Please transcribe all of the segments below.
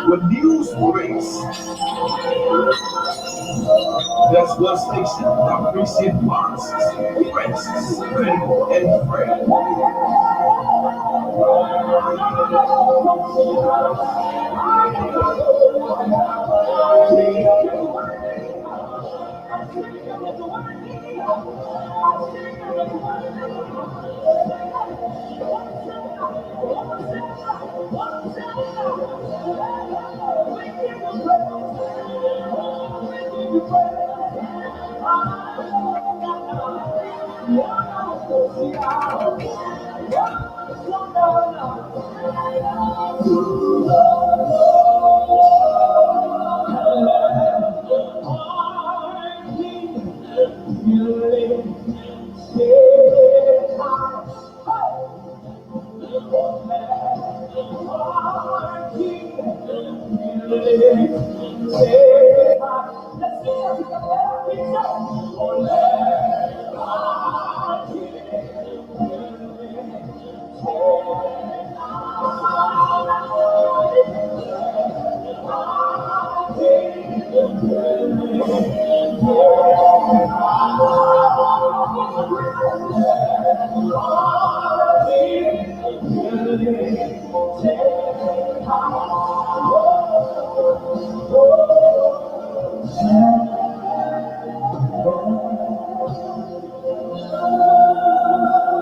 When news breaks, that's the station that brings in past, present, and prayer.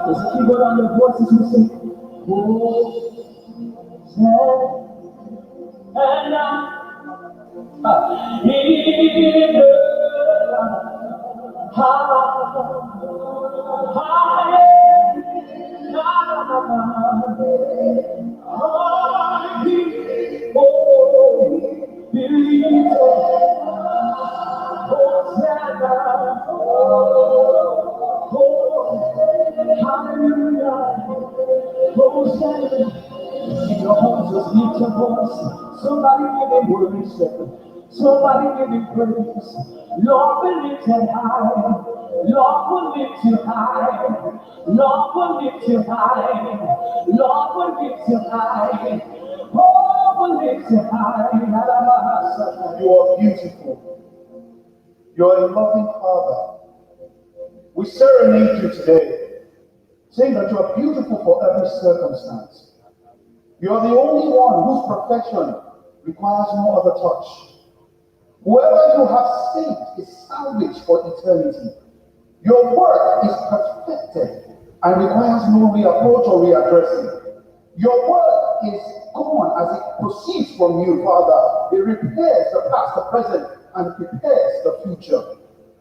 There's a keyboard on your voices who sing, and in your homes, just lift your voice. Somebody give him worship. Somebody give him praise. Lord, we lift you high. Lord, we lift you high. Lord, we lift you high. Lord, we lift you high. Oh, we lift you high. You are beautiful. You are a loving Father. We serenade you today, saying that you are beautiful for every circumstance. You are the only one whose perfection requires no other touch. Whoever you have saved is salvaged for eternity. Your work is perfected and requires no reapproach or readdressing. Your work is gone as it proceeds from you, Father. It repairs the past, the present, and prepares the future.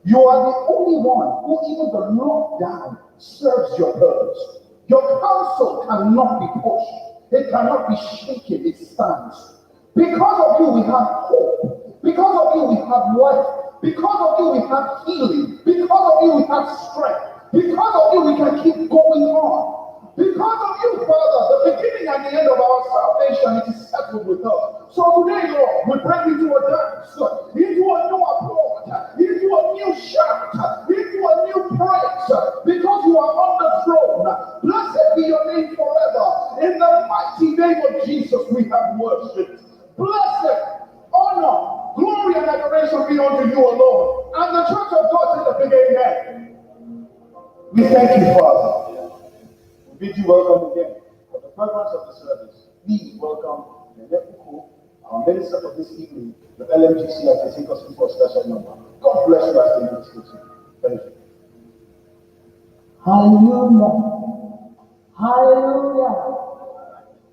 You are the only one who, even the lockdown, serves your purpose. Your counsel cannot be pushed. It cannot be shaken. It stands. Because of you, we have hope. Because of you, we have life. Because of you, we have healing. Because of you, we have strength. Because of you, we can keep going on. Because of you, Father, the beginning and the end of our salvation, it is settled with us. So today, Lord, we break into a dance, into a new applaud, into a new shout, into a new praise, because you are on the throne. Blessed be your name forever. In the mighty name of Jesus, we have worshipped. Blessed, honor, glory, and adoration be unto you alone. And the church of God said a big amen. We thank you, Father. We bid you welcome again. For the furtherance of the service, please welcome Nene Uko, our minister for this evening, the LMGC, as they take us before a special number. God bless you as the ministry. Thank you. Hallelujah. Hallelujah.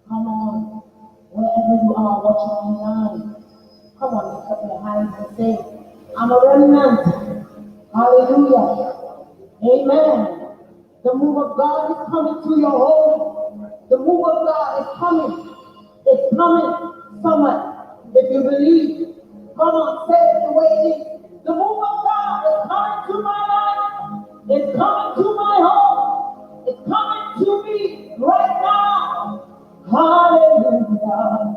Come on. Wherever you are watching online, come on, lift up your hands and say, I'm a remnant. Hallelujah. Amen. The move of God is coming to your home. The move of God is coming. It's coming. Someone, if you believe, come on, say it the way it is. The move of God is coming to my life. It's coming to my home. It's coming to me right now. Hallelujah.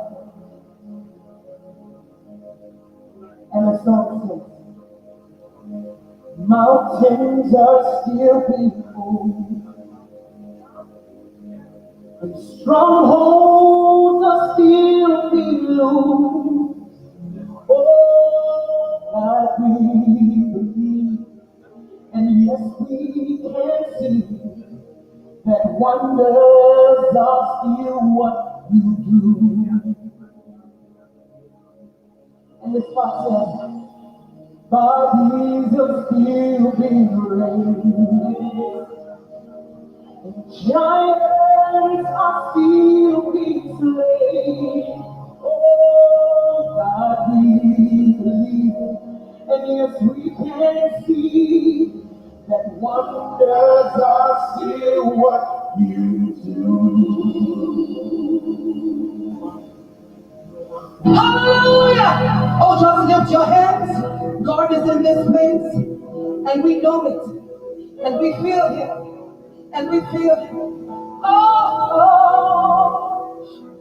And the song says, mountains are still being moved, and strongholds are still being loosed. Oh, God, we believe, and yes, we can see that wonders are still what you do. And this part says, bodies are still being raised, giants are still being slain. Oh, God, we believe, and yes, we can see that wonders are still what you do. Hallelujah! Oh, just lift your hands. God is in this place, and we know it, and we feel Him, and we feel Him. Oh,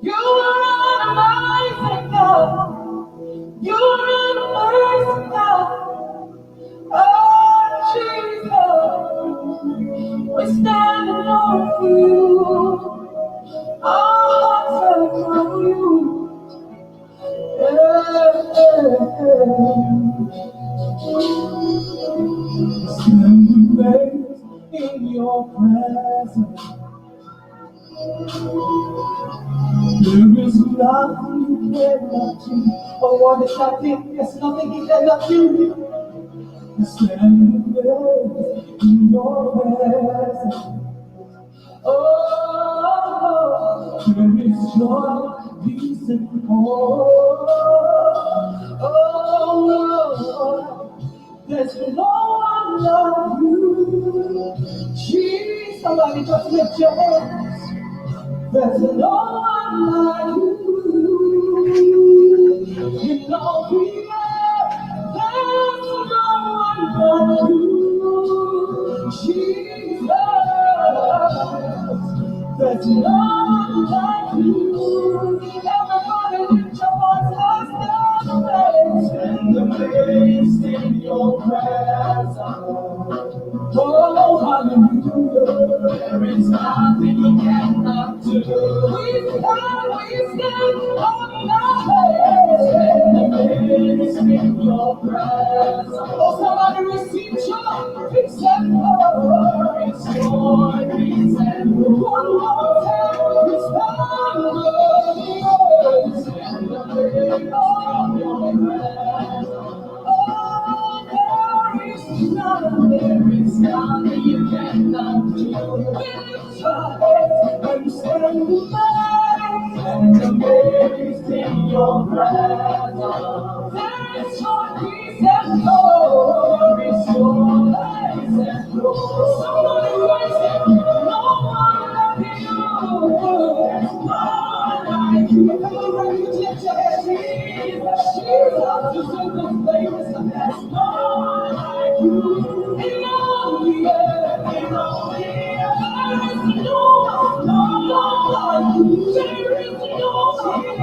you are an amazing God. You are an amazing God. Oh, Jesus, we stand in awe of you. Our hearts are from you. In your presence, there is nothing you cannot do. Oh, what is that thing? There's nothing you cannot do. Stand in your presence. Oh, there is joy, peace, and hope. Oh, there's no one like you. Jesus, somebody just lift your hands. There's no one like you. In all the earth, there's no one like you. Jesus, there's no one like you. Everybody lift your voice and amazed in your presence. Oh, hallelujah. There is nothing you cannot do. We stand on the amazed in your presence. Oh, somebody receive joy, peace, and love. It's joy, peace, and love. One more time, we stand amazed in your presence. There is nothing you cannot do. Lift your head and stand amazed in your presence. There is your peace and joy. There is your peace and joy. Somebody raise it. No one like you. There's no one like you. Come on, raise it. Lift your head. Jesus is in this place. There's no one like you. In all the earth, in all the earth, there is no one like you. There is no one,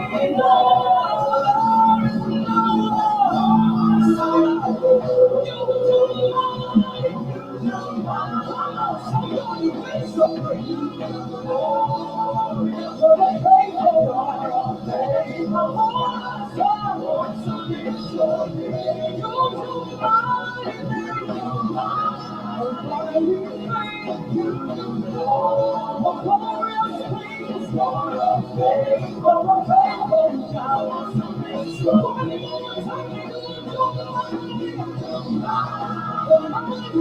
This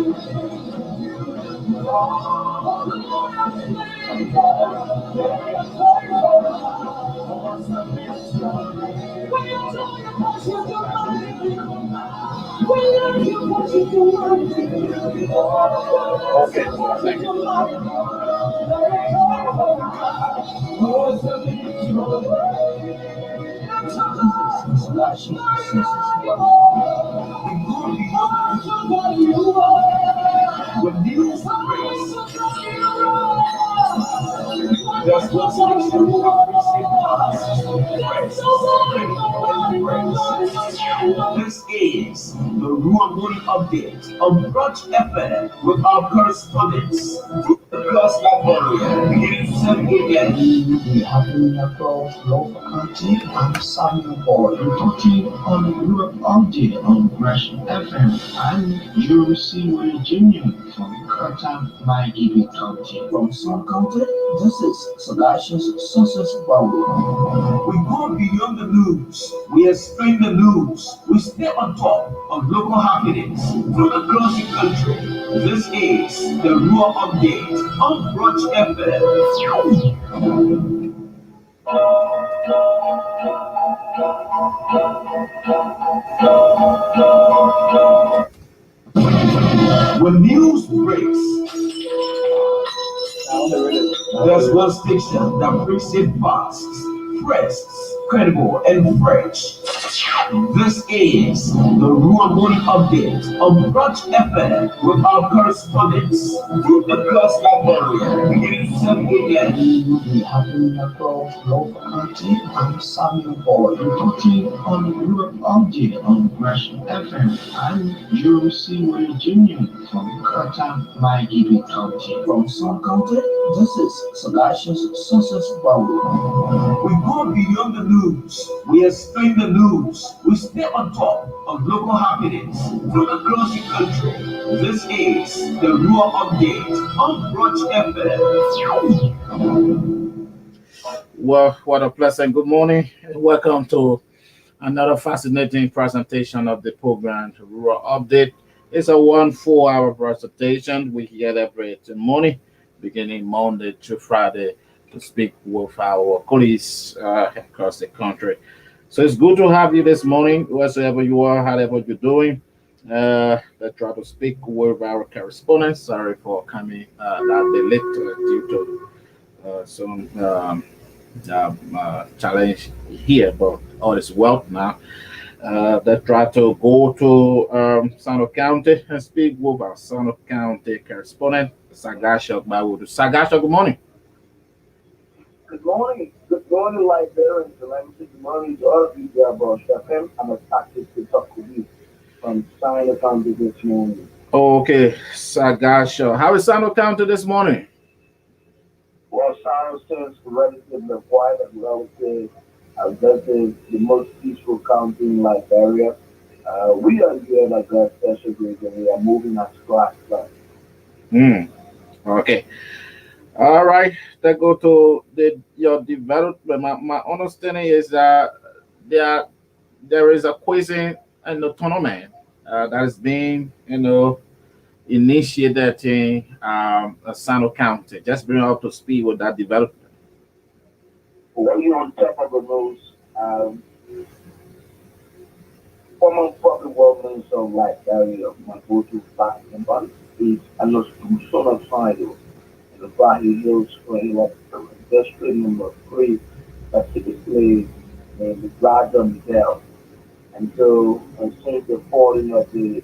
is the Rural Morning Update on Brunch FM with our correspondents. Plus Liberia, beginning 7 a.m. Happening across local country and Samuel Boy talking on Europe Update on Brush FM and UC Virginia from Curtin by GB County. From some country, this is Sagacious Success Valley. We go beyond the news. We explain the news. We stay on top of local happenings from across the country. This is the Rural Update on Brunch FM. When news breaks, there's one station that brings it fast, fresh, credible, and fresh. This is the Rural Morning Update on Brunch FM with our correspondents from across Liberia, beginning 7 a.m. Happening across local country and Samuel Boy talking on Europe Update on Brush FM and UC Virginia from Curtin by GB County. From some country, this is Sagacious Success Valley. We go beyond the news. We explain the news. We stay on top of local happenings from across the country. This is the Rural Update on Brunch FM. Well, what a pleasant good morning. Welcome to another fascinating presentation of the program, Rural Update. It's a 4-hour presentation. We get every morning, beginning Monday to Friday, to speak with our colleagues across the country. So it's good to have you this morning, wherever you are, however you're doing. Let's try to speak with our correspondents. Sorry for coming that bit late due to some challenge here, but all is well now. Let's try to go to Sano County and speak with our Sano County correspondent, Sagashok Bawudu. Sagashok, good morning. Good morning. Good morning, Liberians. And I'm saying good morning to all of you there about FM. I'm excited to talk with you from Sano County this morning. Okay, Sagashok. How is Sano County this morning? Well, Sano stands for relatively quiet and relative. That's the most peaceful county in Liberia. We are here like a special group and we are moving as fast as Okay. All right. Let's go to your development. My understanding is that there is a quizzing and the tournament that is being, initiated in Sano County. Just bring up to speed with that development. Well, you on top of the news, former public work minister of Liberia, Maputo Back is an institution of Sino. The body lives for district number 3, specifically the Gladden Dell. And so, since the falling of the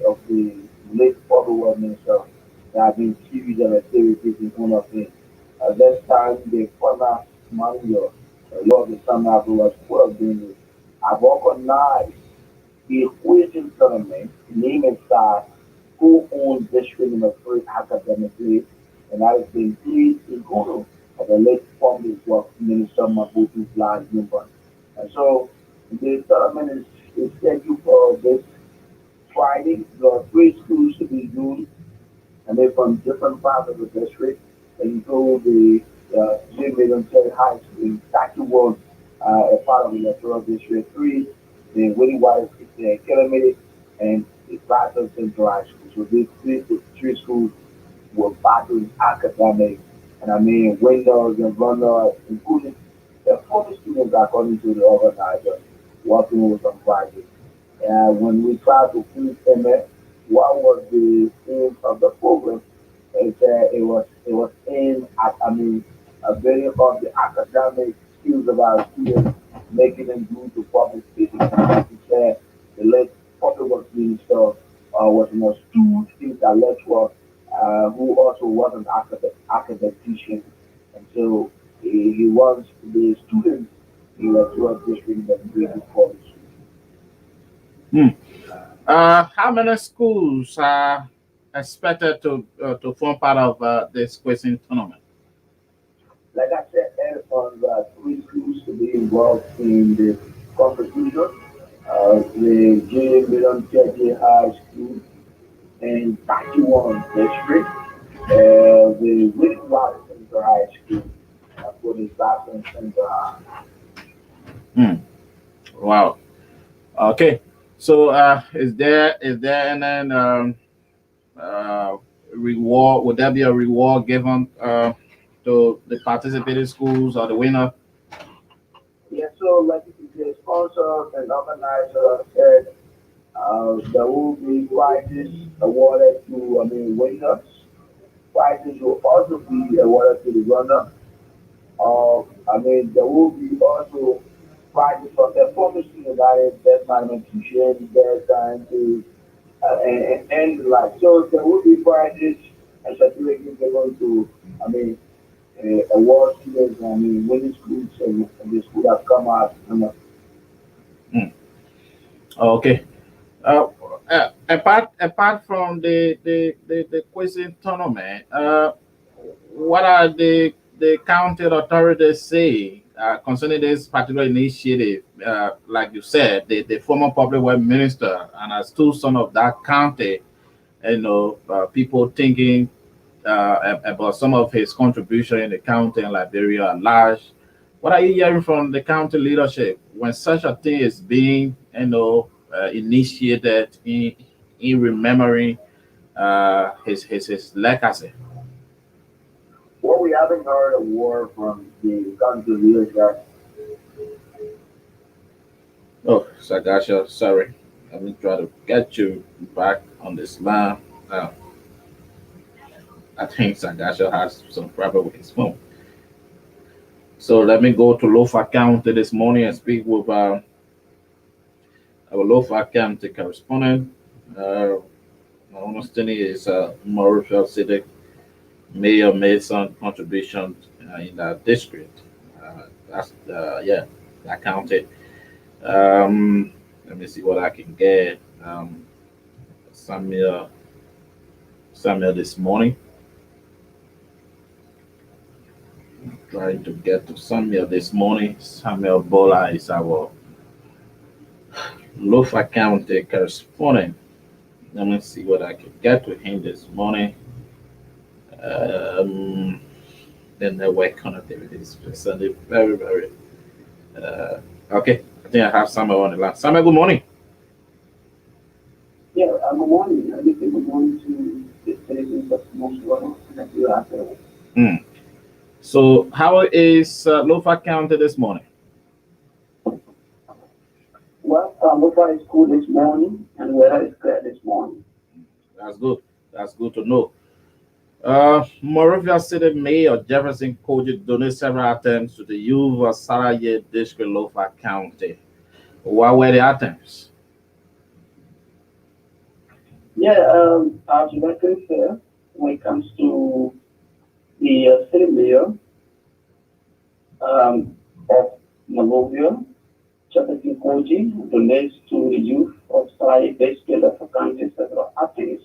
late public work minister, there have been series of activities in one of them. This time, the former manager, Lord the Son of was doing it. I've organized the equation tournament, name inside who owns district number 3 academically, and that has been played in honor of the late public work minister Mabutu Blas Number. And so the tournament is scheduled for this Friday. There are 3 schools to be used, and they're from different parts of the district. They include the Jim Military High School, Taki was a part of the Electoral District 3, the Willie White Academy, and the Platinum Central High School. So these three schools were battling academics, and I mean winners and runners, including the former students according to the organizer, working with some Friday. And when we tried to please them, what was the aim of the program? It was aimed at building up the academic skills of our students, making them do to public speaking. He said the late public works minister was an astute intellectual who also was an academician, and so he wants the students in the 12th district that really follows. Hmm. How many schools are expected to form part of this quizzing tournament? Like I said, on the three schools to be involved in the competition, the J. Middle High School in 31 district, the Whitwater Center High School for the Johnson Center High. Hmm. Wow. Okay. So, is there any reward? Would there be a reward given to the participating schools or the winner? Yeah, so like the sponsor and organizer said, there will be prizes awarded to, winners. Prizes will also be awarded to the runner. There will be also prizes for performance regarding best mathematician, best scientist, and the like. So there will be prizes and certificates given to, I mean, award students, winning schools, and the school that come out. Hmm. Okay. Uh, apart from the quizzing tournament, what are the county authorities saying concerning this particular initiative? Like you said, the former public works minister and as two son of that county, people thinking about some of his contribution in the county and Liberia at large. What are you hearing from the county leadership when such a thing is being, initiated in remembering his legacy? What we haven't heard a word from the country leadership. Oh, Sagasha, sorry. Let me try to get you back on this line. I think Sagasha has some problem with his phone. So let me go to Lofa County this morning and speak with our Lofa County correspondent. Uh, my understanding is Mauritius City Mayor made some contribution in that district. That's yeah, that county. Let me see what I can get. Samuel, Samuel this morning. Trying to get to Samuel this morning. Samuel Bola is our Lofa County correspondent. Let me see what I can get to him this morning. Um, the network connectivity is certainly very, very. Okay, I think I have Samuel on the line. Samuel, good morning. Yeah, good morning. I think good morning to the citizens of most world that you are there. Hmm. So, how is Lofa County this morning? Well, Mufa is cool this morning, and weather is clear this morning. That's good. That's good to know. Moravia City Mayor Jefferson Koji donated several items to the youth of Saraya District, Lofa County. What were the items? Yeah, as you can say, when it comes to the city mayor of Monrovia, Jefferson Koji donates to the youth of Saraya District of County several items.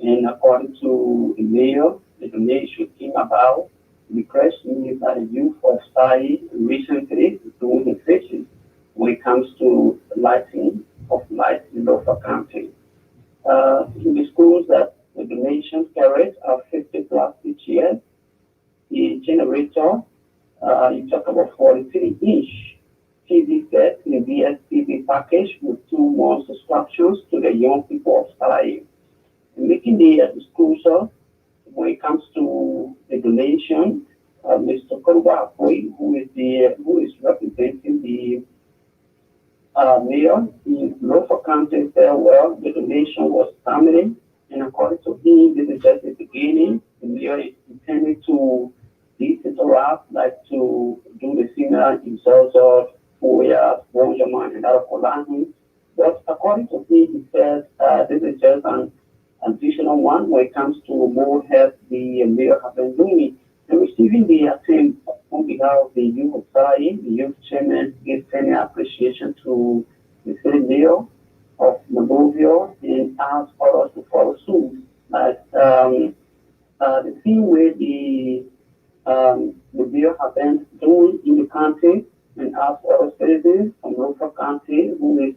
And according to the mayor, the donation came about request made by the youth of study recently doing the session when it comes to lighting of lights in local county. In the schools that the donations carried are 50 plus each year. The generator, you talk about 43-inch TV set in a VSTV package with 2 more subscriptions to the young people of study making the disclosure when it comes to the donation. Mr. Koruba Apoy, who is representing the mayor in Norfolk County, said, well, the donation was timely, and according to him, this is just the beginning. The mayor is intending to interact, like to do the similar in Zelzor, Foya, Bonjaman, and Arakolani. But according to him, he says this is just an additional one when it comes to more help the mayor has been doing. And receiving the acclaim on behalf of the youth of Sarai, the youth chairman gives any appreciation to the city mayor of Monrovia and asks for us to follow suit. Like the same way the mayor has been doing in the county and ask other citizens from Norfolk County who is,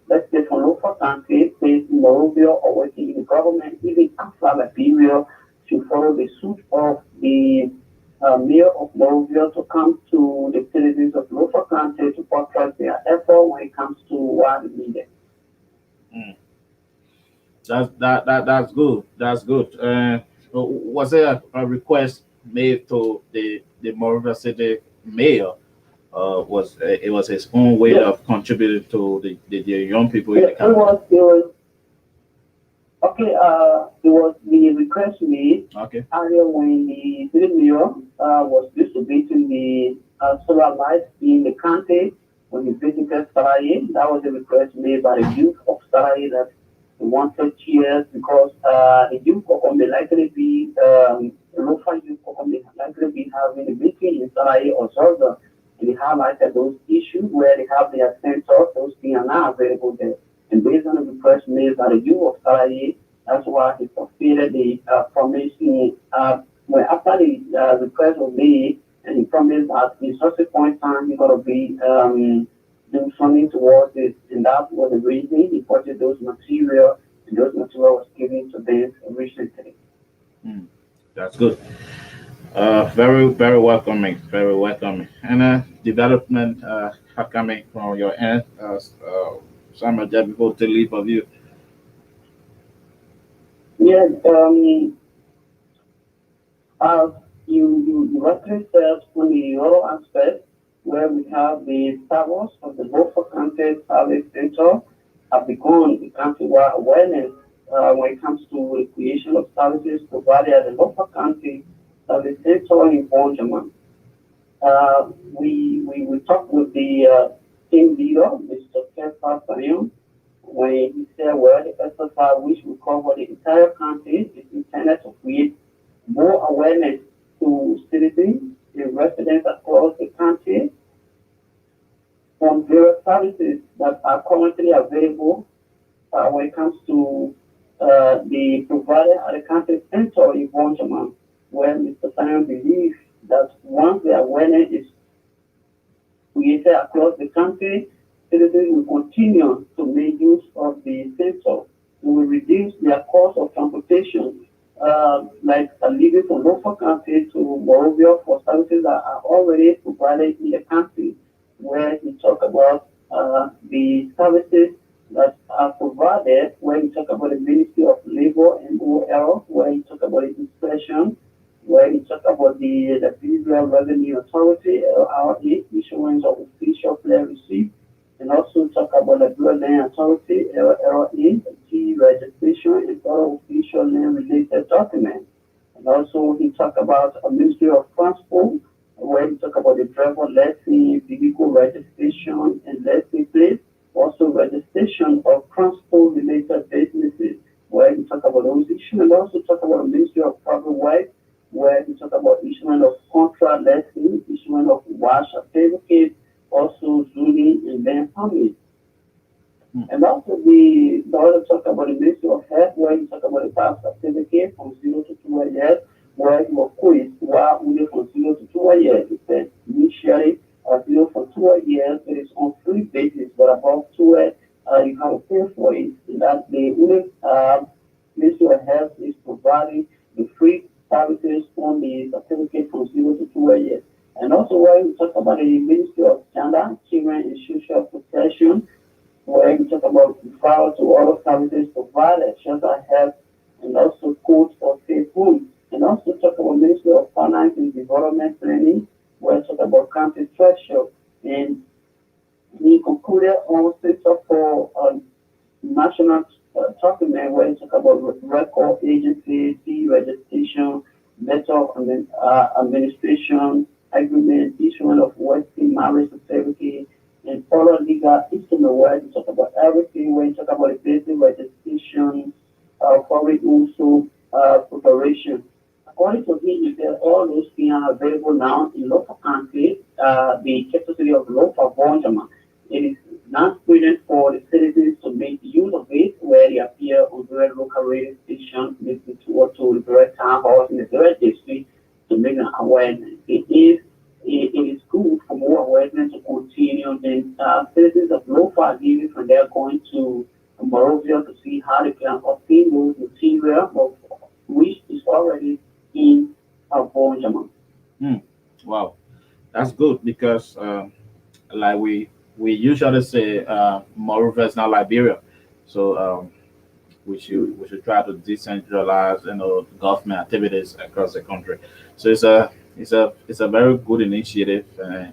let's say from Norfolk County, based in Monrovia or working in the government, even after Liberia, to follow the suit of the mayor of Monrovia to come to the citizens of Norfolk County to portray their effort when it comes to what is needed. That's good. That's good. Was there a request made to the Monrovia City mayor? It was his own way of contributing to the young people in the county. It was the request made earlier when the city mayor was distributing the solar lights in the county when he visited Sarai. That was a request made by the youth of Sarai that they wanted cheers because the youth may likely be, the local youth may likely be having a meeting in Sarai or Zorza. And they highlighted those issues where they have their sensors, those things are not available there. And based on the request made by the youth of Sarai, that's why he fulfilled the promise. When after the request was made, and he promised that in subsequent time he's going to be doing something towards it, and that was the reason he purchased those material, and those material was given to them recently. That's good. Very, very welcoming, very welcoming. And development coming from your end, some of them people to leave of you. Yes, you rightly said on the rural aspect, where we have the towers of the Norfolk County Service Center have begun the county-wide awareness when it comes to the creation of services provided at the Norfolk County Service Center in Bonjaman. We talked with the team leader, Mr. Kefa Sayum, when he said, well, the exercise which will cover the entire county is intended to create more awareness to citizens and residents across the country on various services that are currently available when it comes to the provider at the county center in Bonjaman, where Mr. Simon believes that once the awareness is created across the country, citizens will continue to make use of the center. We will reduce their cost of transportation, like leaving from Norfolk County to Monrovia for services that are already provided in the country, where he talk about the services that are provided, where he talk about the Ministry of Labor and MOL, where he talk about the inspection, where he talk about the Federal Revenue Authority, LRA, issuance of official player receipt, and also talk about the Bureau Land Authority, LRA, G registration, and other official land-related documents. And also he talk about a Ministry of Transport, where he talk about the driver license, vehicle registration, and license plate, also registration of transport-related businesses, where he talk about those issues, and also talk about the Ministry of Public Works, where he talk about issuance of contract license, issuance of wash certificate, also zoning and then permit. And also the other talk about the Ministry of Health, where he talk about the pass certificate from 0 to 2 years, where he was quiz while we from 0 to 2 years. He said initially 0 for 2 years, it is on free basis, but above 2 years, you have to pay for it. And that the Ministry of Health is providing the free services on the certificate from 0 to 2 years. And also where we talk about the Ministry of Gender, Children and Social Protection, where we talk about referral to all services provided, shelter, health, of agency, fee registration, method administration, agreement, issuance of wedding marriage certificate, and other legal instrument where you talk about everything, when you talk about the basic registration, public also preparation. According to him, he said all those things are available now in local country, the capital city of local Bonjama. It is not prudent for the citizens to make use of it where they appear on the local radio station, listening to the direct town halls in the direct district to make an awareness. It is good for more awareness to continue. Then citizens of local living from there going to Morovia to see how they can obtain those material of which is already in Bonjama. Wow, that's good because like we usually say Moreover is not Liberia, so we should try to decentralize government activities across the country. So it's a very good initiative, and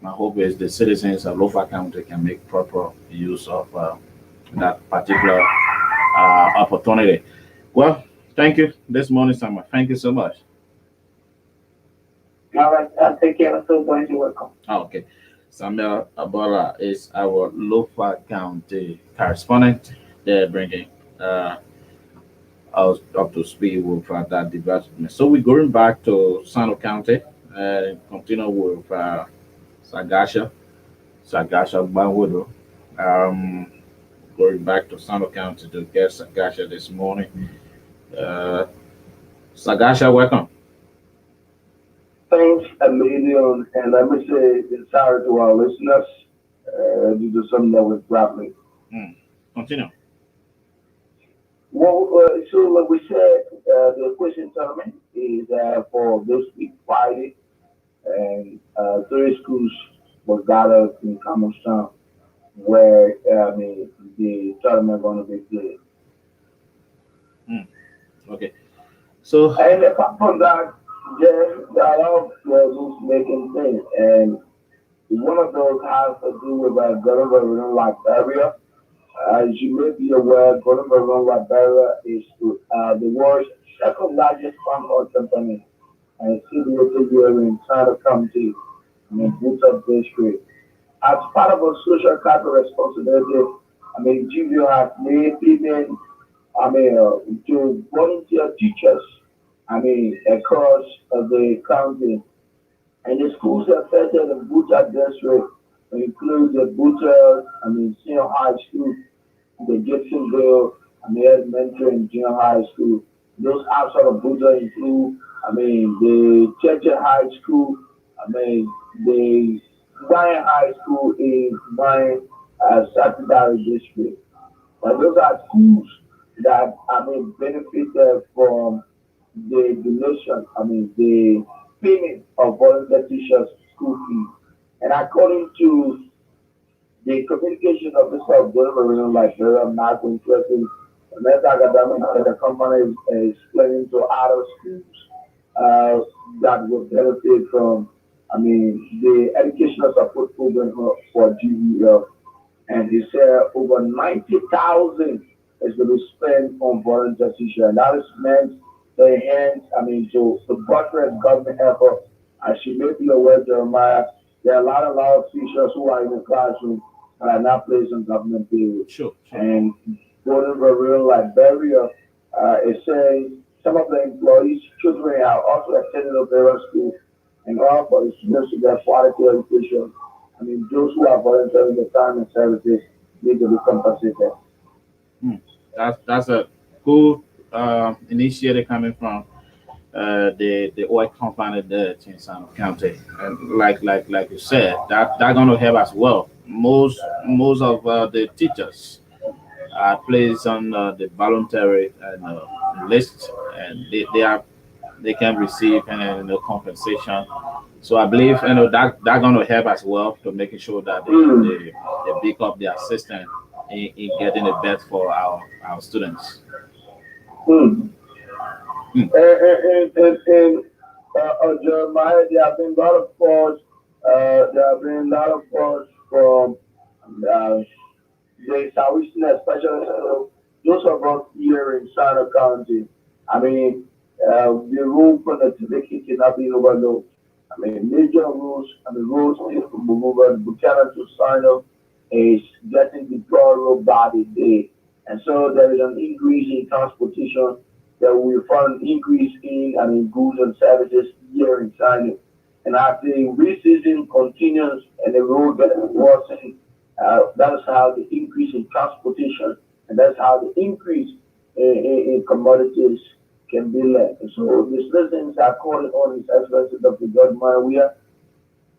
my hope is the citizens of Lofa County can make proper use of that particular opportunity. Well, thank you this morning, Samuel. Thank you so much. All right, take care. So going to welcome. Okay. Samuel Abola is our Lofa County correspondent. They're bringing us up to speed with that development. So we're going back to Sano County and continue with Sagasha, Sagasha Banwodo. Um, Going back to Sano County to get Sagasha this morning. Uh, Sagasha, welcome. Thanks a million, and let me say sorry to our listeners due to something that was happening. Mm. Continue. Well, so like we said, the question tournament is for this week Friday, and three schools were gathered in Camustown where the tournament going to be played. Mm. Okay. So, And apart from that, there are a lot of rules making things, and one of those has to do with government like area. As you may be aware, government like area is the world's second largest farm oil company and situated here in Santa County, in Buta District. As part of a social corporate responsibility, GVO has made payment, to volunteer teachers, across the county. And the schools affected in Buta District include the Buta, Senior High School, the Gibsonville, Elementary and Junior High School. Those outside of Buta include, the Churchill High School, the Zion High School in Zion, Secondary District. But those are schools that benefited from the donation, the payment of volunteer teachers' school fees. And according to the communication officer of Denver Liberia, Malcolm Crescent, the Met Academic and the company is explaining to other schools that will benefit from, the educational support program for GVL. And he said over 90,000 is going to be spent on volunteer teachers. And that is meant to enhance, to buttress government effort. As you may be aware, Jeremiah, there are a lot of teachers who are in the classroom and are not placed on government payroll. sure. And Golden Rural Liberia is saying some of the employees' children are also attending the various school in order for the students to get quality education. Those who are volunteering the time and services need to be compensated. Mm. That's a good initiative coming from the oil company there in San County. And like you said, that gonna help as well. Most of the teachers are placed on the voluntary list, and they can receive compensation. So I believe that gonna help as well to making sure that Mm. they pick up their system in getting the best for our students. Mm. Mm. And Jeremiah, there have been a lot of calls. From uh, the Southeastern, especially those of us here in Santa County, I mean, the road connectivity cannot be overlooked. I mean, major roads, and the roads from Buchanan to Sino is getting deployed by the day. And so there is an increase in transportation that we found an increase in, I mean, goods and services here in China. And as the race season continues and the road gets worse, that is how the increase in transportation and that's how the increase in commodities can be led. And so the citizens are calling on His Excellency Dr. George Maria.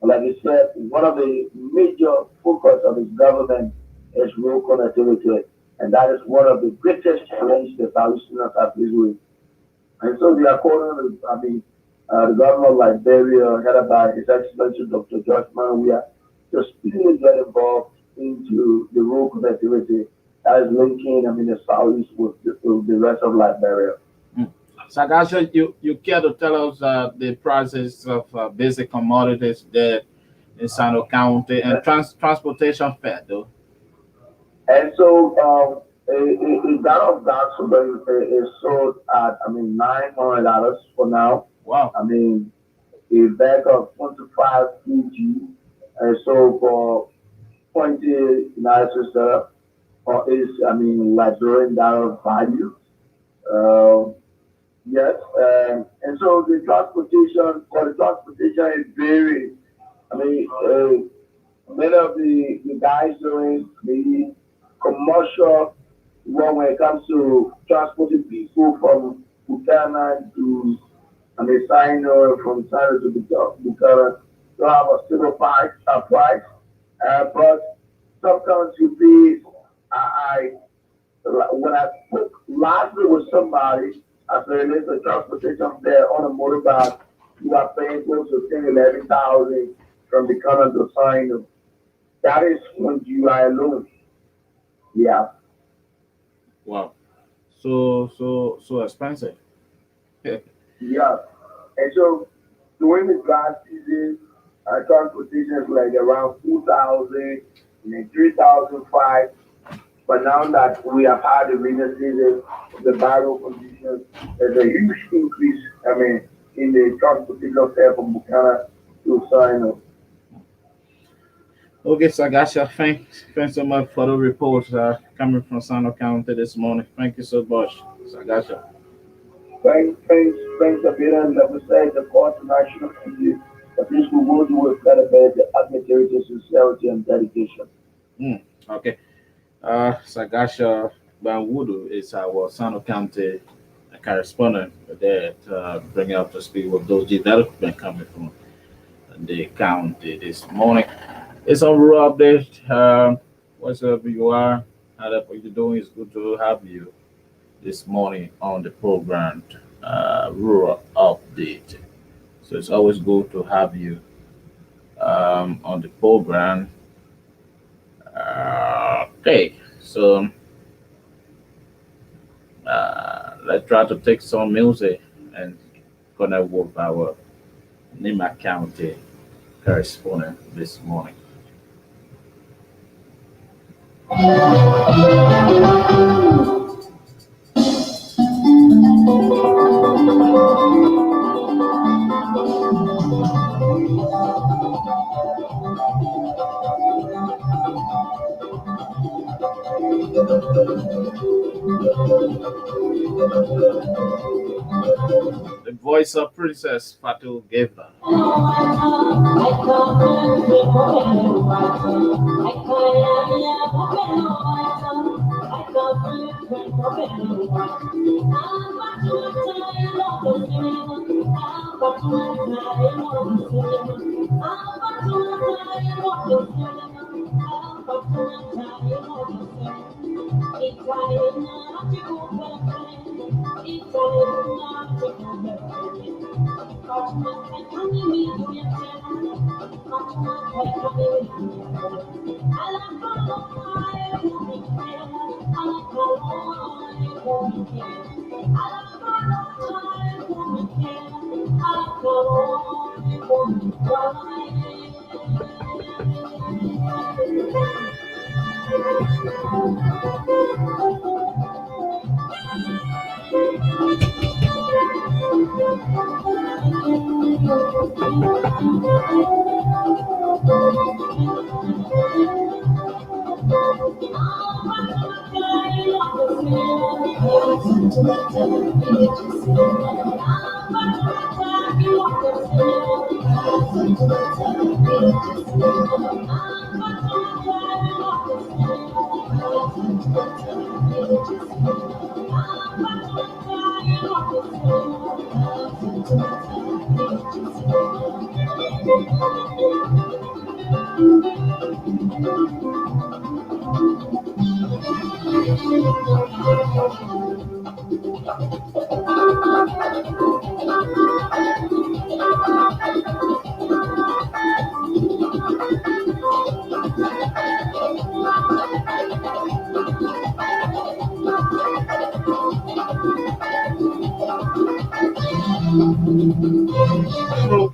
Like I said, one of the major focus of his government is road connectivity, and that is one of the greatest challenges that Palestinians are faced with. And so we are calling, the governor of Liberia, headed by His Excellency Dr. George Maria, to speedily get involved into the road connectivity that is linking, the southeast with the rest of Liberia. Sagasha, you care to tell us the prices of basic commodities there in Sano County and transportation fare, though? And so a gallon of gasoline is sold at $900 for now. Wow. A bag of 25 kg and so for 20 United States is Liberian dollar value. Yes, and so the transportation is very. Many of the guys doing the commercial work when it comes to transporting people from Buchanan to Sino, from Sino to Buchanan, to have a single price, but sometimes you pay. When I spoke lastly with somebody, I said, there's a transportation there on a motorbike, you are paying close to 11,000 from the current to sign. That is when you are alone. Yeah. Wow. So expensive. Yeah. And so during the dry season, transportation is like around 2,000 and then 3,005. But now that we have had the rainy season, the barrel conditions, there's a huge increase, in the transportation fare from Buchanan to Sino. Okay, Sagasha, thanks so much for the report coming from Sano County this morning. Thank you so much, Sagasha. Thanks a bit, and like we said, the court national community, but this will go to with credibility, admirability, sincerity, and dedication. Okay. Sagasha Banwudu is our Sano County correspondent that bring up to speed with those development coming from the county this morning. It's a rural update. What's up, you are? What you're doing is good to have you this morning on the program, rural update. So it's always good to have you on the program. Okay, so let's try to take some music and connect with our Nima County correspondent this morning. The voice of Princess Fatu Geva.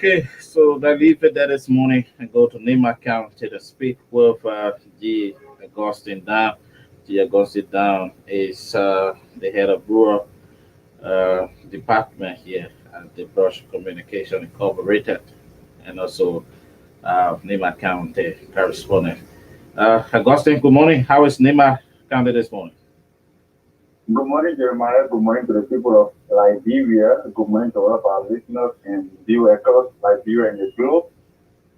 Okay, so I leave it there this morning and go to Nima County to speak with G. Augustine Down. G. Augustine Down is the head of rural department here at the Brush Communication Incorporated, and also Nima County correspondent. Augustine, good morning. How is Nima County this morning? Good morning, Jeremiah. Good morning to the people of Liberia. Good morning to all of our listeners and viewers across Liberia and the globe.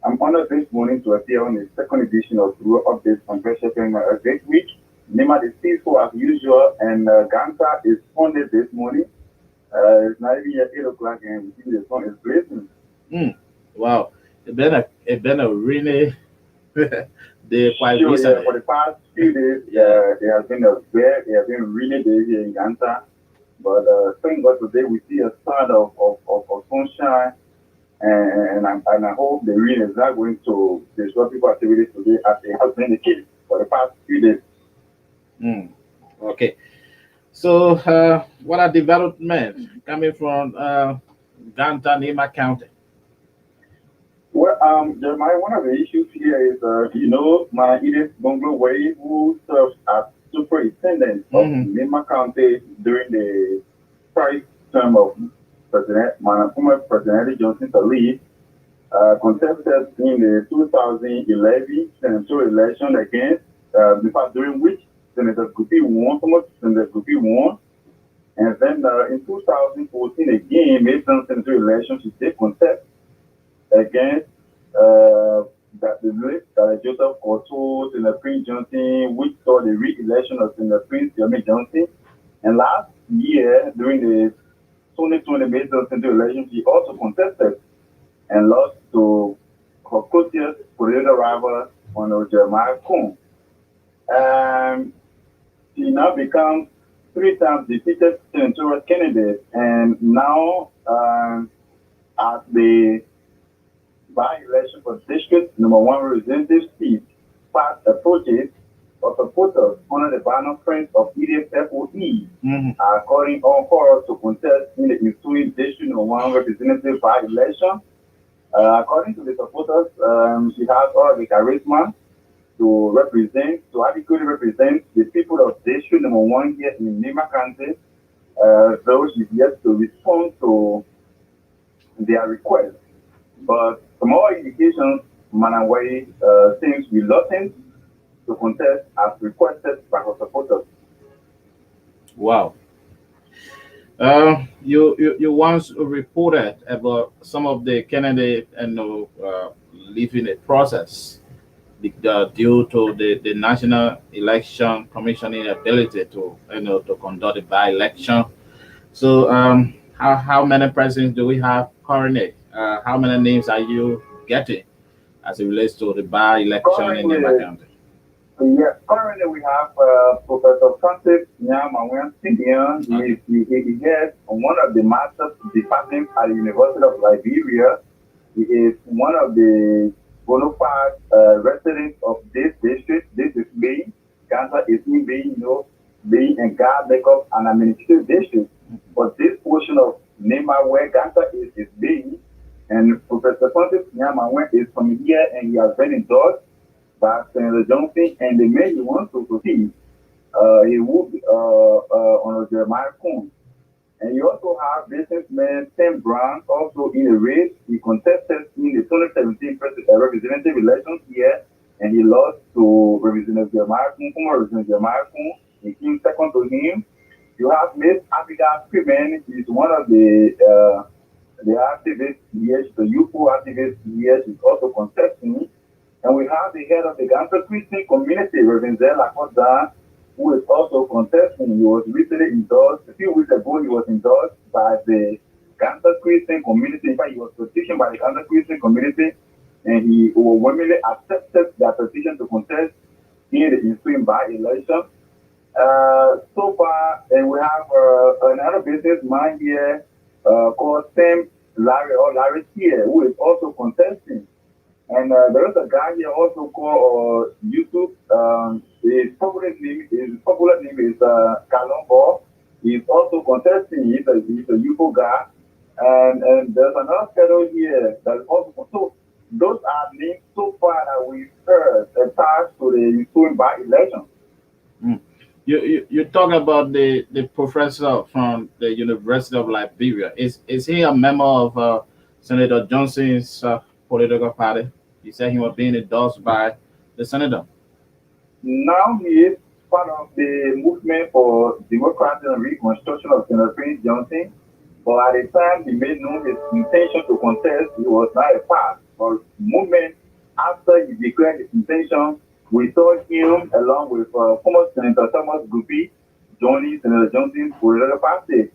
I'm honored this morning to appear on the second edition of Rural Updates on Fresh FM this week. Nima is peaceful as usual, and Ganta is funded this morning. It's not even yet 8 o'clock, and we see the sun is blazing. Wow, it's been a really day quite Sure, recently. yeah, for the past few days, there has been really busy here in Ganta. But thank God today we see a start of sunshine, and I hope the rain is not going to disrupt people's activities today as it has been the case for the past few days. Okay, so what are developments coming from Ganta, Nima County? Well, Jeremiah, one of the issues here is, my Edith Bungalow Way, who serves as superintendent of Nima County during the first term of former President Johnson Sirleaf, contested in the 2011 senatorial election against, in fact, during which Senator Gupi won, Senator Gupi won. And then in 2014, again, made some senatorial elections, she did contest against that the list that Joseph Koto, Senator Prince Johnson, which saw the re-election of Senator Prince Yomi Johnson. And last year, during the 2020 midterm senatorial election, she also contested and lost to her closest political rival, Jeremiah Coon. She now becomes 3 times defeated senatorial candidate, and now at the by-election for district number 1 representative seat, past approaches of supporters under the banner print of EDF FOE are calling on for us to contest in the ensuing district number 1 representative by-election. According to the supporters, she has all the charisma to adequately represent the people of district number 1 here in Nima County, though she's yet to respond to their request. But from all indications, Manawai seems reluctant to contest as requested by her supporters. Wow. You once reported about some of the candidates leaving the process due to the National Election Commission inability to conduct a by-election. So how many presidents do we have currently? How many names are you getting as it relates to the by-election in Nima County? Yes, currently we have Professor Francis Nyama Senior. He has one of the master's departments at the University of Liberia. He is one of the bona fide residents of this district. This is Bay. Ganta is in Bay, Bay and God make up an administrative district. But this portion of Nima where Ganta is Bay. And Professor Francis Nyama is from here, and he has been endorsed by Senator Johnson, and the man he wants to proceed, he will be on Jeremiah Coon. And you also have businessman Tim Brown also in a race. He contested in the 2017 representative elections here, and he lost to Representative Jeremiah Kuhn, former Representative Jeremiah Kuhn. He came second to him. You have Miss Abigail Freeman. She's one of the activists here. She's a youthful activist here. She's also contesting. And we have the head of the Ganta Christian community, Reverend Zell Akoda, who is also contesting. He was recently endorsed. A few weeks ago, he was endorsed by the Ganta Christian community. In fact, he was petitioned by the Ganta Christian community, and he overwhelmingly accepted that petition to contest in the ensuing by-election. So far, and we have another businessman here called Sam Larry here, who is also contesting. And there is a guy here also called YouTube. His popular name is Kalombo. He's also contesting. He's a UFO guy. And there's another fellow here that's also. So those are names so far that we've heard attached to the ensuing by-election. You talk about the professor from the University of Liberia. Is he a member of Senator Johnson's political party? He said he was being endorsed by the senator. Now he is part of the movement for democracy and reconstruction of Senator Prince Johnson. But at the time he made known his intention to contest, he was not a part of the movement. After he declared his intention, we saw him along with former Senator Thomas Guppy joining Senator Johnson's political party.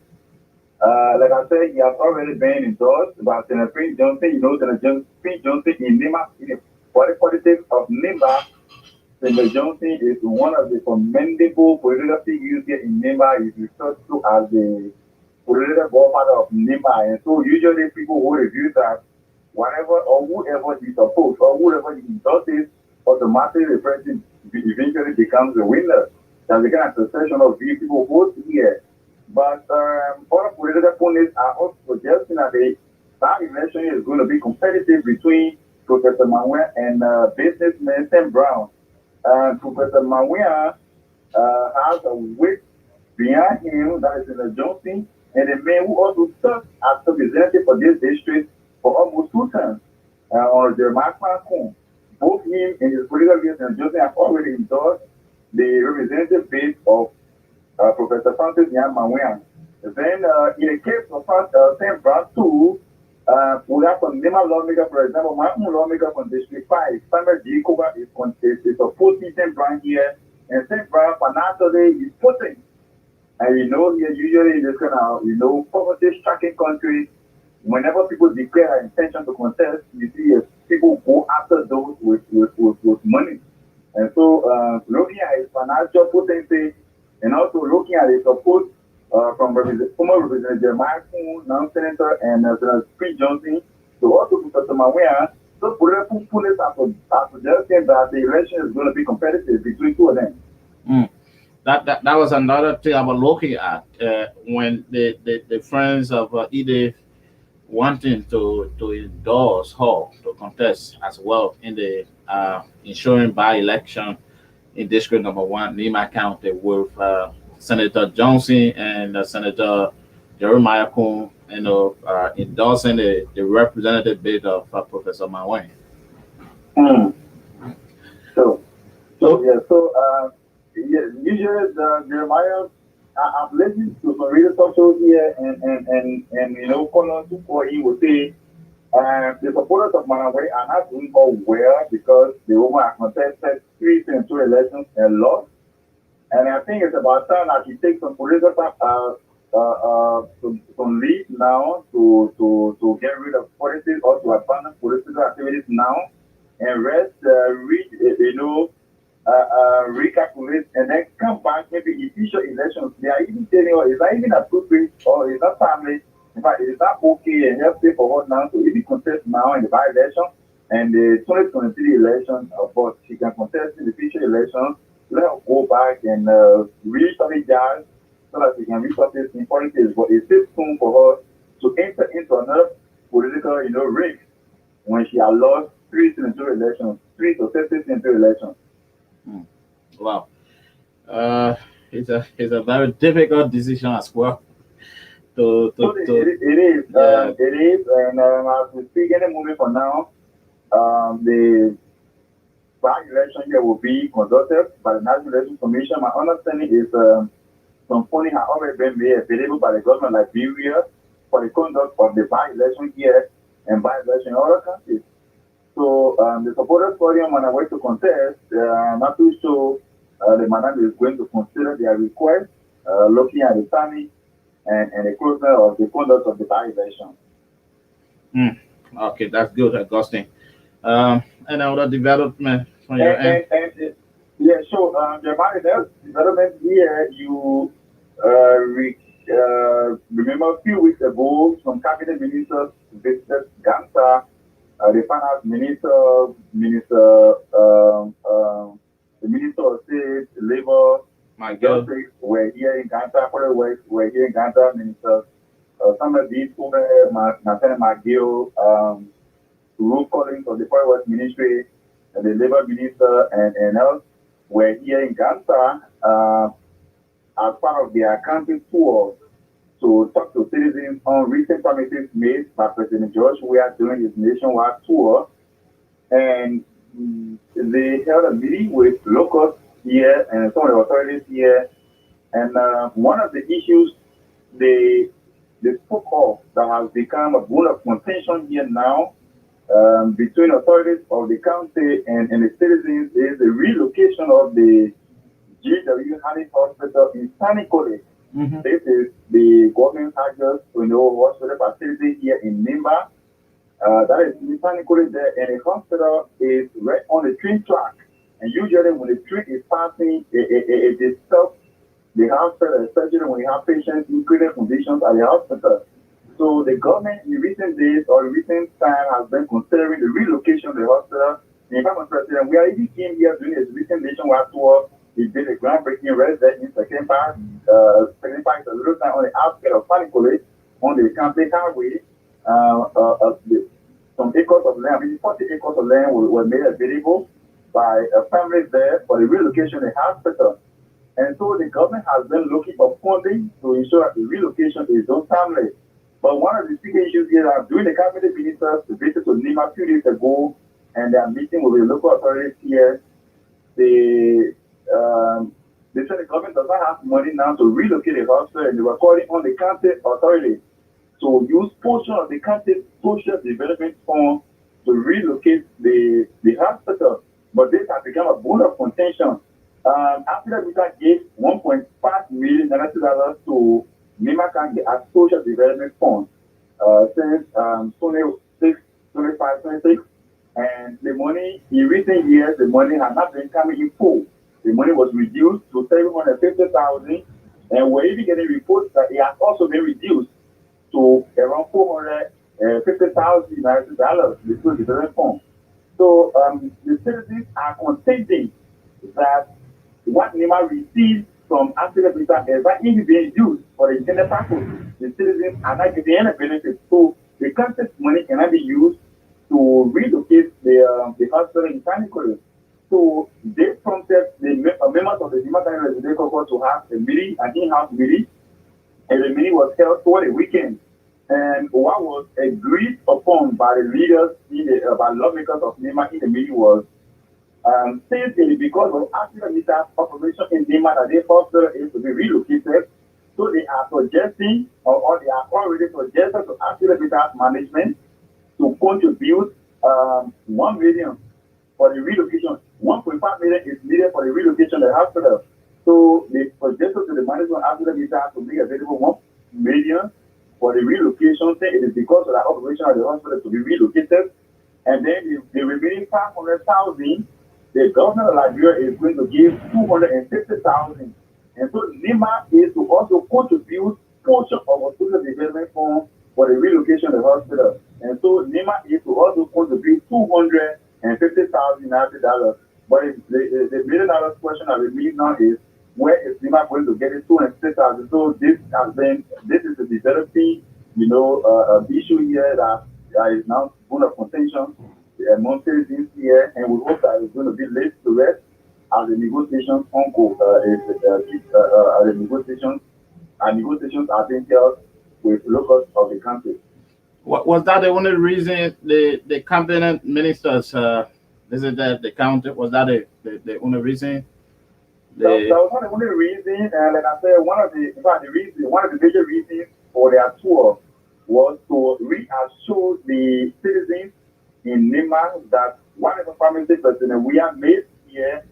Like I said, he has already been endorsed by Senator Prince Johnson. You know, Senator Prince Johnson in NEMA, in the politics of NEMA, Senator Johnson is one of the commendable political figures here in NEMA. He's referred to as the political godfather of NEMA. And so usually people who review that whatever or whoever he supports or whoever he endorses, automatically the person eventually becomes the winner. That's the kind of succession of people vote here. But other political opponents are also suggesting that that election is going to be competitive between Professor Manuel and businessman Sam Brown. Professor Manuel has a weight behind him that is Senator Johnson, and the man who also served as representative for this district for almost 2 terms on Jeremiah Kuhn. Both him and his political leader, Senator Johnson, have already endorsed the representative base of Professor Francis Manuel. Then, in the case of Sam Brown too, we have some NEMA lawmaker, for example, my own lawmaker from District 5, Samuel G. Koba is supporting Sam Brown here, and Sam Brown financially is putting. And here usually in this kind of, poverty stricken country, whenever people declare an intention to contest, you see people go after those with money. And so, looking at his financial potency, and also looking at the support from former Representative Jeremiah Kuhn, now Senator, and Senator Prince Johnson, so also Professor Manuel, so political pundits are suggesting that the election is going to be competitive between two of them. That was another thing I was looking at when the friends of Edith wanting to endorse her to contest as well in the ensuring by-election in District Number 1, NEMA County, with Senator Johnson and Senator Jeremiah Kuhn, endorsing the representative bid of Professor Manuel. Usually Jeremiah, I've listened to some radio talk shows here, and Colonel Tuko will say the supporters of Manuel are not doing all well because the woman has contested 3 senatorial elections and lost. And I think it's about time that he takes some political some lead now to get rid of politics or to abandon political activities now and rest, recalculate, and then come back maybe in future elections. They are even telling us it's not even appropriate or it's not timely. In fact, it is not okay and healthy for her now to even contest now in the by-election and the 2023 election, but she can contest in the future elections. Let her go back and re-strategize so that she can resurface in politics. But it's still soon for her to enter into another political, race when she has lost 3 senatorial elections, 3 successive senatorial elections. Wow. It's a very difficult decision as well So it is, yeah. it is, and as we speak, any moment from now, the by-election here will be conducted by the National Election Commission. My understanding is some funding has already been made available by the government of Liberia for the conduct of the by-election here and by-election in other countries. So the supporters forum on the way to contest, I'm not too sure the madam is going to consider their request, looking at the timing and the closeness of the conduct of the by-election. Okay, that's good, Augustine. And other development from your end. Yeah, so the development here, you remember a few weeks ago, some cabinet ministers visited Ganta. The finance minister, the minister of state, labor, My God. justice were here in Ganta. Foreign works were here in Ganta. Minister, some of these women, Nathan McGill, Ruth Collins of the Foreign Works Ministry, and the labor minister, and else were here in Ganta as part of their country tour to talk to citizens on recent promises made by President George Weah during his nationwide tour. And they held a meeting with locals here and some of the authorities here. And one of the issues they spoke of that has become a bone of contention here now between authorities of the county and the citizens is the relocation of the G.W. Hanning Hospital in Sanikole. This is the government access to the hospital facility here in Nimba. That is in Sanikole there, and the hospital is right on the train track. And usually when the train is passing, it stops the hospital, especially when you have patients in critical conditions at the hospital. So the government in recent days or recent time has been considering the relocation of the hospital. In fact, President, we are even came here during his recent nationwide tour. He did a groundbreaking resident in Second Park. Second Park is a little time on the outskirts of Panicole, on the campus highway. Some acres of land, 40 acres of land were made available by families there for the relocation of the hospital. And so the government has been looking for funding to ensure that the relocation is done timely. But one of the big issues here are during the cabinet ministers visited to Nima a few days ago, and their meeting with the local authorities here, they said the government does not have money now to relocate the hospital, and they were calling on the county authorities to use portion of the county social development fund to relocate the hospital. But this has become a bone of contention. After we gave $1.5 million to Nima County as social development fund since 26, 25, 26. And the money, in recent years, the money has not been coming in full. The money was reduced to $750,000, and we're even getting reports that it has also been reduced to around $450,000 between the different funds. So the citizens are contending that what NEMA receives from Africa is not even being used for the intended purpose. The citizens are not getting any benefits. So the country's money cannot be used to relocate the hospital in Sanikole. So they prompted the members of the Nima County Residential Court to have a meeting, an in-house meeting, and the meeting was held over the weekend. And what was agreed upon by the leaders, by lawmakers of Nima in the meeting was, since it is because of Africa population in Nima that the hospital is to be relocated, so they are suggesting, or they are already suggested to Africa management to contribute $1 million for the relocation. $1.5 million is needed for the relocation of the hospital. So they suggested to the management of Africa to make available $1 million for the relocation. Say it is because of the operation of the hospital to be relocated. And then the remaining $500,000, the government of Liberia is going to give $250,000. And so NEMA is to also contribute portion of a social development fund for the relocation of the hospital. And so NEMA is to also contribute $250,000. But the $1 million question of the meeting now is, where is NEMA going to get it $250,000? So this is a developing, issue here that is now full of contention among citizens here, and we hope that it's going to be laid to rest as the negotiations negotiations are being held with locals of the country. Was that the only reason the cabinet ministers visited the county? Was that the only reason? That was not the only reason, and like I said, one of the major reasons for their tour was to reassure the citizens in Nema that whatever promises President Weah made here,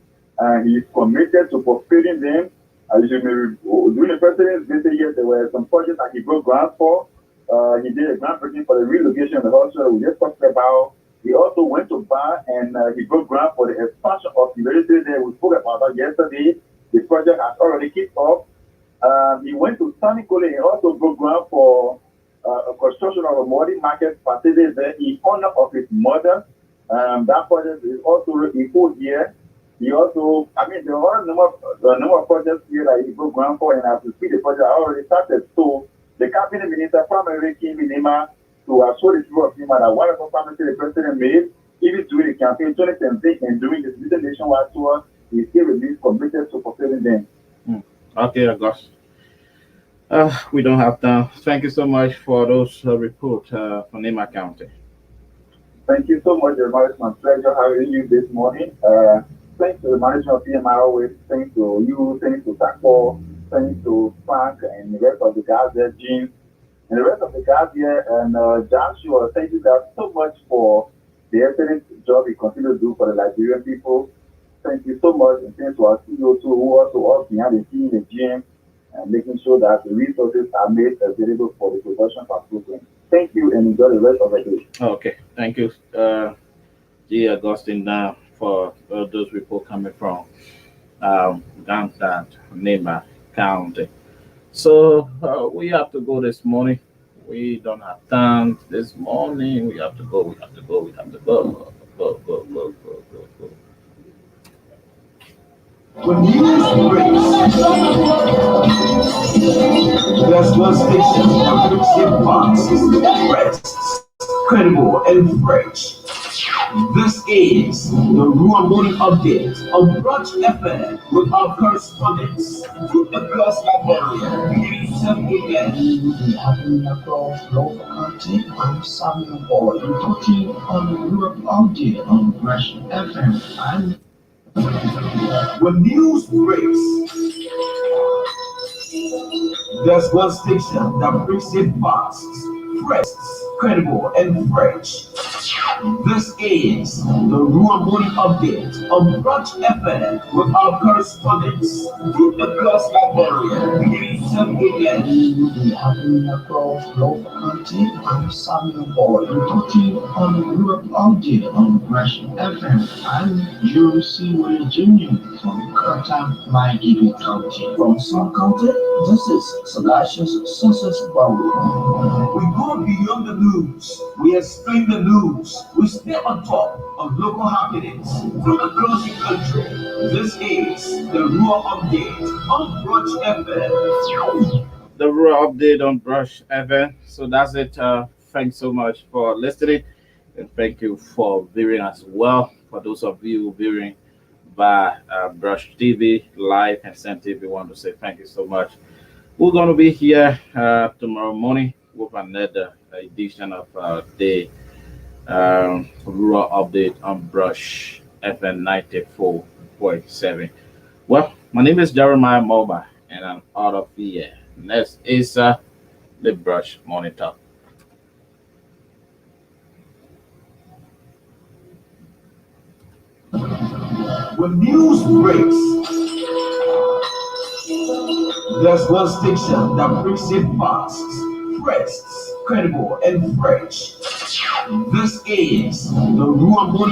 he is committed to fulfilling them. As you may during the president's visit here, there were some projects that he broke ground for. He did a groundbreaking for the relocation of the hospital we just talked about. He also went to Bar and he broke ground for the expansion of the military there. We spoke about that yesterday. The project has already kicked off. He went to Sanikole and also broke ground for a construction of a modern market facility there in honor of his mother. That project is also in full year. He also, there are a number of projects here that he broke ground for, and as you see, the project already started. So the cabinet minister primarily came in Nema to assure the people of Nema that whatever promises the president made, even during the campaign 2017 and during the nationwide tour, he still remains committed to fulfilling them. Okay, August. We don't have time. Thank you so much for those reports from Nema County. Thank you so much, Jeremiah. It's my pleasure having you this morning. Thanks to the management of PMI always. Thanks to you. Thanks to Taco. Thanks to Frank and the rest of the guys there, Jim, and the rest of the guys here, and Joshua. Thank you guys so much for the excellent job you continue to do for the Liberian people. Thank you so much, and thanks to our CEO too, who also works behind the scene, the gym, and making sure that the resources are made available for the production of our program. Thank you, and enjoy the rest of the day. Okay, thank you, G. Augustine, for those reports coming from downtown Nema County. So we have to go this morning. We don't have time this morning. We have to go. We have to go. We have to go. Go. When news breaks, there's one station that looks in boxes, rests, credible and fresh. This is the Rural Morning Update on Brunch FM with our correspondents with the Plus Librarian, 7 a.m. Happening across local country. I'm Samuel Boy. I'm talking on the Rural Update on Brunch FM. And when news breaks, there's one station that brings it fast, fresh, credible, and fresh. This is the Rural Morning Update on Brunch FM with our correspondents with the Plus Librarian, 7 a.m. Happening across local country. I'm Samuel Boy. I'm talking on the Rural Update on Brunch FM. And you will see where Junior from Curtin, my Giving County. From some county, this is Salacious Success Bowl. We go beyond the news. We explain the news. We stay on top of local happenings from across the country. This is the Rural Update on Brunch FM. The Rural Update on Brush FM. So that's it. Thanks so much for listening, and thank you for viewing as well. For those of you viewing by Brush TV Live and Sen TV, we want to say thank you so much. We're going to be here tomorrow morning with another edition of the Rural Update on Brush FM 94.7. Well, my name is Jeremiah Moba, and I'm out of here. Next is the Brush Morning Talk. When news breaks, there's one station that brings it fast, fresh, credible, and fresh. This is the Rural Morning